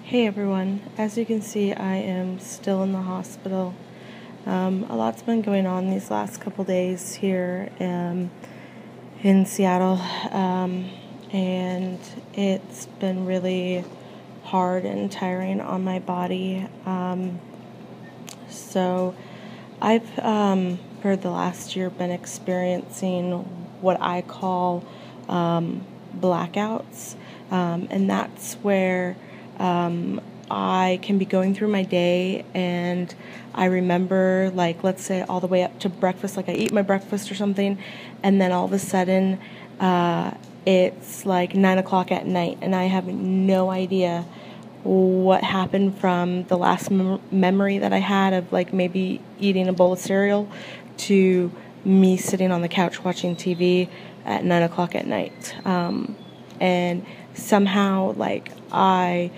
Hey everyone, as you can see, I am still in the hospital. A lot's been going on these last couple days here in Seattle, and it's been really hard and tiring on my body. So I've, for the last year, been experiencing what I call blackouts, and that's where I can be going through my day and I remember, like, let's say all the way up to breakfast, like I eat my breakfast or something, and then all of a sudden it's like 9 o'clock at night and I have no idea what happened from the last memory that I had of, like, maybe eating a bowl of cereal to me sitting on the couch watching TV at 9 o'clock at night. And somehow, like, I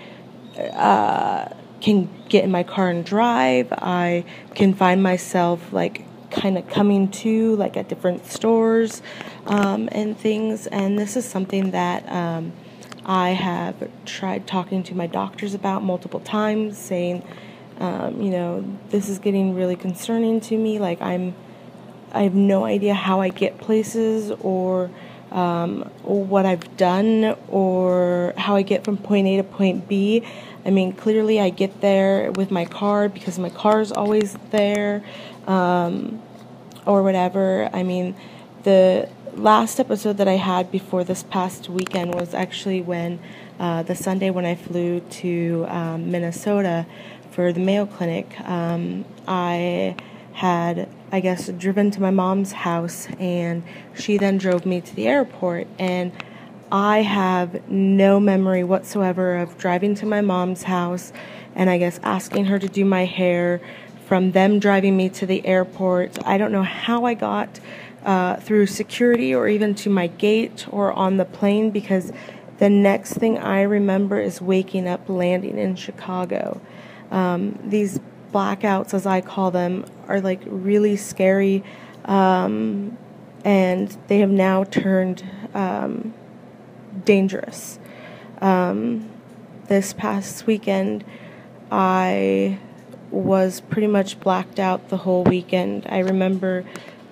can get in my car and drive. I can find myself, like, kind of coming to, like, at different stores and things. And this is something that I have tried talking to my doctors about multiple times, saying, this is getting really concerning to me. Like, I have no idea how I get places or what I've done or how I get from point A to point B. I mean, clearly I get there with my car because my car is always there, or whatever. I mean, the last episode that I had before this past weekend was actually when the Sunday when I flew to Minnesota for the Mayo Clinic. I had, I guess, driven to my mom's house, and she then drove me to the airport, and I have no memory whatsoever of driving to my mom's house and, I guess, asking her to do my hair, from them driving me to the airport. I don't know how I got through security or even to my gate or on the plane, because the next thing I remember is waking up landing in Chicago. These blackouts, as I call them, are, like, really scary, and they have now turned dangerous. This past weekend, I was pretty much blacked out the whole weekend. I remember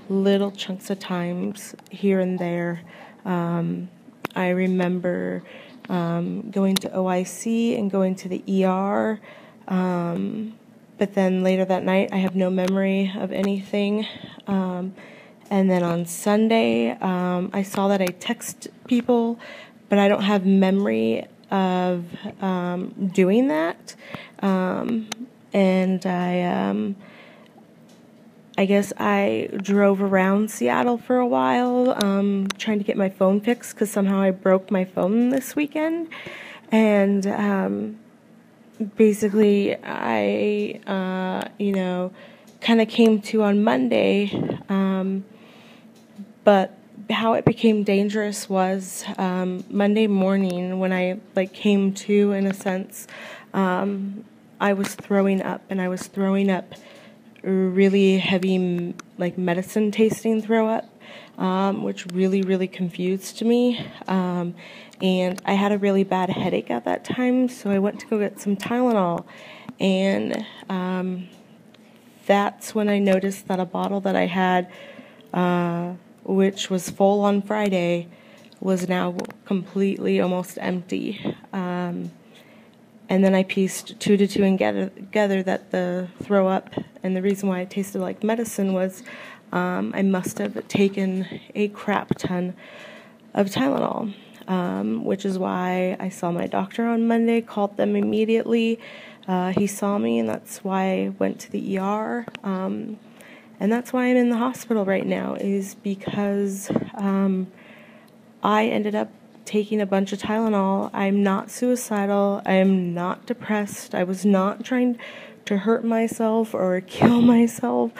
little chunks of times here and there. I remember going to OIC and going to the ER, but then later that night, I have no memory of anything. And then on Sunday, I saw that I text people, but I don't have memory of doing that. And I guess I drove around Seattle for a while, trying to get my phone fixed, because somehow I broke my phone this weekend. And basically, I, kind of came to on Monday, but how it became dangerous was Monday morning when I, like, came to, in a sense, I was throwing up, and I was throwing up really heavy, like, medicine tasting throw up, which really, really confused me. And I had a really bad headache at that time, so I went to go get some Tylenol, and that's when I noticed that a bottle that I had, which was full on Friday, was now completely almost empty. And then I pieced 2 to 2 together that the throw up and the reason why it tasted like medicine was I must have taken a crap ton of Tylenol, which is why I saw my doctor on Monday, called them immediately. He saw me, and that's why I went to the ER. And that's why I'm in the hospital right now, is because I ended up taking a bunch of Tylenol. I'm not suicidal. I am not depressed. I was not trying to hurt myself or kill myself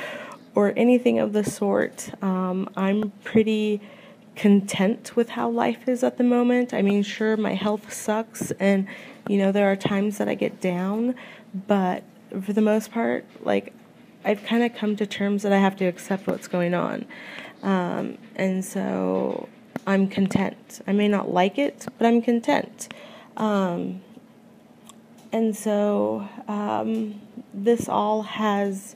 or anything of the sort. I'm pretty content with how life is at the moment. I mean, sure, my health sucks, and, there are times that I get down, but for the most part, like, I've kind of come to terms that I have to accept what's going on. And so I'm content. I may not like it, but I'm content. And so this all has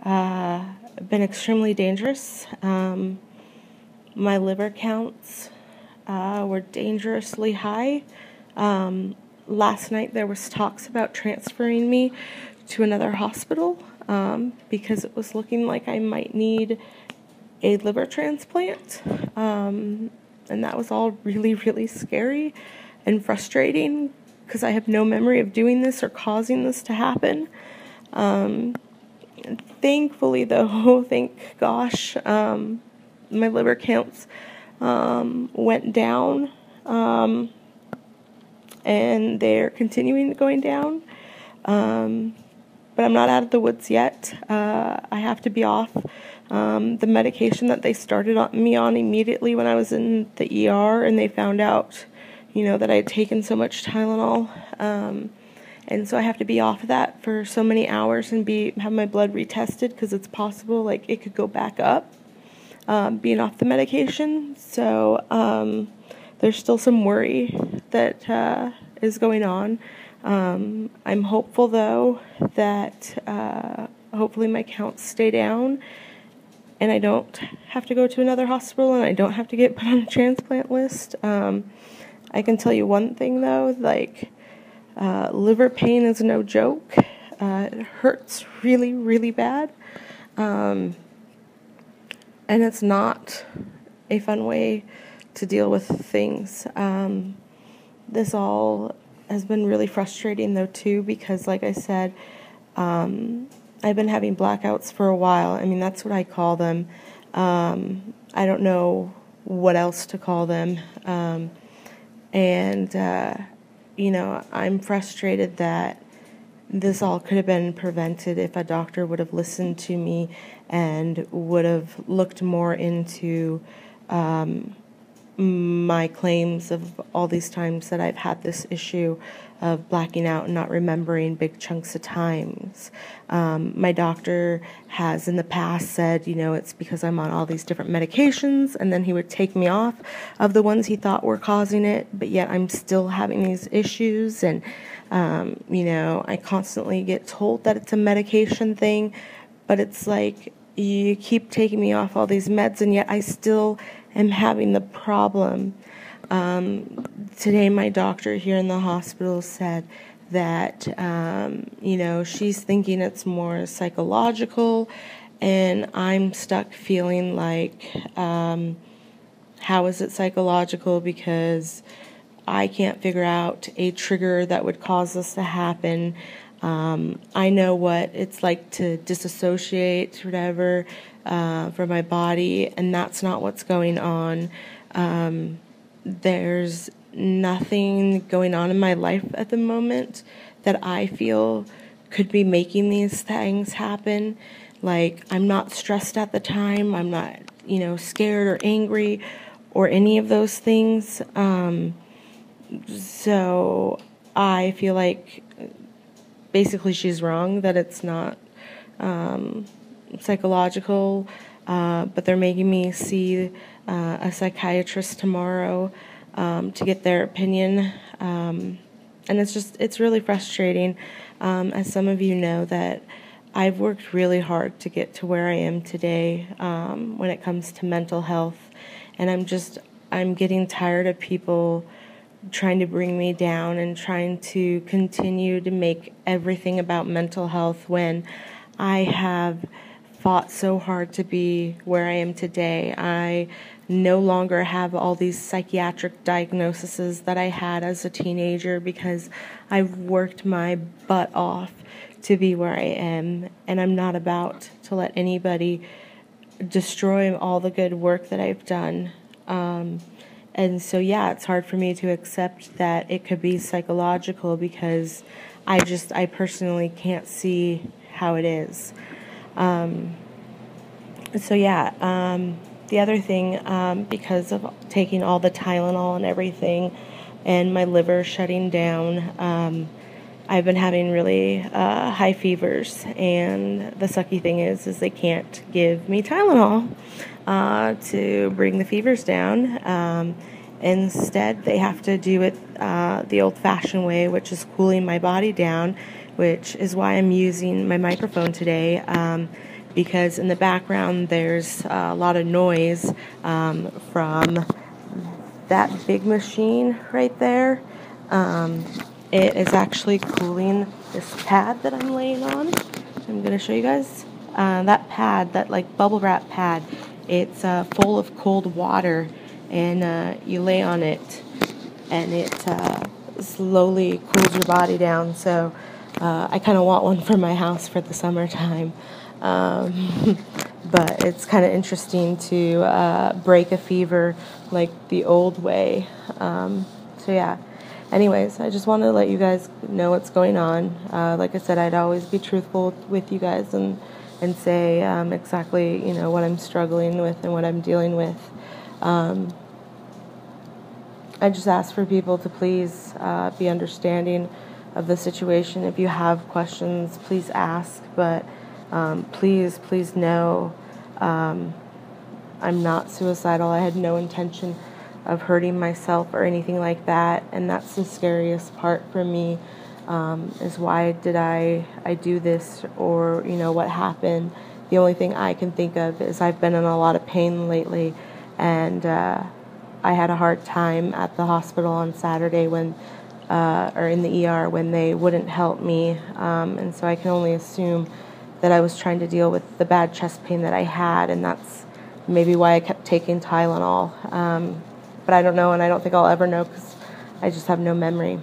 been extremely dangerous. My liver counts were dangerously high. Last night there was talks about transferring me to another hospital because it was looking like I might need a liver transplant. And that was all really, really scary and frustrating because I have no memory of doing this or causing this to happen. Thankfully, though, thank gosh, my liver counts went down, and they're continuing going down. But I'm not out of the woods yet. I have to be off the medication that they started me on immediately when I was in the ER, and they found out, that I had taken so much Tylenol. And so I have to be off of that for so many hours and have my blood retested because it's possible, it could go back up, being off the medication. So there's still some worry that is going on. I'm hopeful, though, that hopefully my counts stay down and I don't have to go to another hospital and I don't have to get put on a transplant list. I can tell you one thing, though, liver pain is no joke. It hurts really, really bad. And it's not a fun way to deal with things. This all has been really frustrating, though, too, because, like I said, I've been having blackouts for a while. I mean, that's what I call them. I don't know what else to call them. I'm frustrated that this all could have been prevented if a doctor would have listened to me and would have looked more into my claims of all these times that I've had this issue of blacking out and not remembering big chunks of times. My doctor has in the past said, it's because I'm on all these different medications, and then he would take me off of the ones he thought were causing it, but yet I'm still having these issues, and I constantly get told that it's a medication thing, but it's like you keep taking me off all these meds, and yet I still am having the problem. Today my doctor here in the hospital said that, she's thinking it's more psychological, and I'm stuck feeling like, how is it psychological? Because I can't figure out a trigger that would cause this to happen. I know what it's like to disassociate, whatever, from my body, and that's not what's going on. There's nothing going on in my life at the moment that I feel could be making these things happen. I'm not stressed at the time. I'm not, scared or angry or any of those things. So I feel like basically she's wrong, that it's not psychological, but they're making me see a psychiatrist tomorrow to get their opinion, and it's really frustrating. As some of you know, that I've worked really hard to get to where I am today when it comes to mental health, and I'm getting tired of people trying to bring me down and trying to continue to make everything about mental health when I have fought so hard to be where I am today. I no longer have all these psychiatric diagnoses that I had as a teenager because I've worked my butt off to be where I am, and I'm not about to let anybody destroy all the good work that I've done. And so, it's hard for me to accept that it could be psychological because I personally can't see how it is. The other thing, because of taking all the Tylenol and everything and my liver shutting down, I've been having really high fevers, and the sucky thing is they can't give me Tylenol to bring the fevers down, Instead, they have to do it the old-fashioned way, which is cooling my body down, which is why I'm using my microphone today, because in the background there's a lot of noise from that big machine right there. It is actually cooling this pad that I'm laying on. I'm going to show you guys. That pad, that like bubble wrap pad, it's full of cold water, and you lay on it and it slowly cools your body down. So I kind of want one for my house for the summertime. But it's kind of interesting to break a fever like the old way. So yeah. Anyways, I just wanted to let you guys know what's going on. Like I said, I'd always be truthful with you guys and say exactly, what I'm struggling with and what I'm dealing with. I just ask for people to please be understanding of the situation. If you have questions, please ask, but please know I'm not suicidal. I had no intention of hurting myself or anything like that, and that's the scariest part for me, is why did I do this, or what happened. The only thing I can think of is I've been in a lot of pain lately, and I had a hard time at the hospital on Saturday when or in the ER when they wouldn't help me, and so I can only assume that I was trying to deal with the bad chest pain that I had, and that's maybe why I kept taking Tylenol. But I don't know, and I don't think I'll ever know because I just have no memory.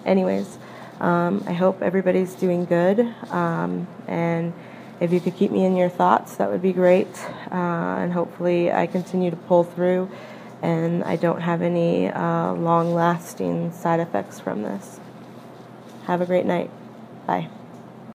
Anyways, I hope everybody's doing good, and if you could keep me in your thoughts, that would be great, and hopefully I continue to pull through and I don't have any long-lasting side effects from this. Have a great night. Bye.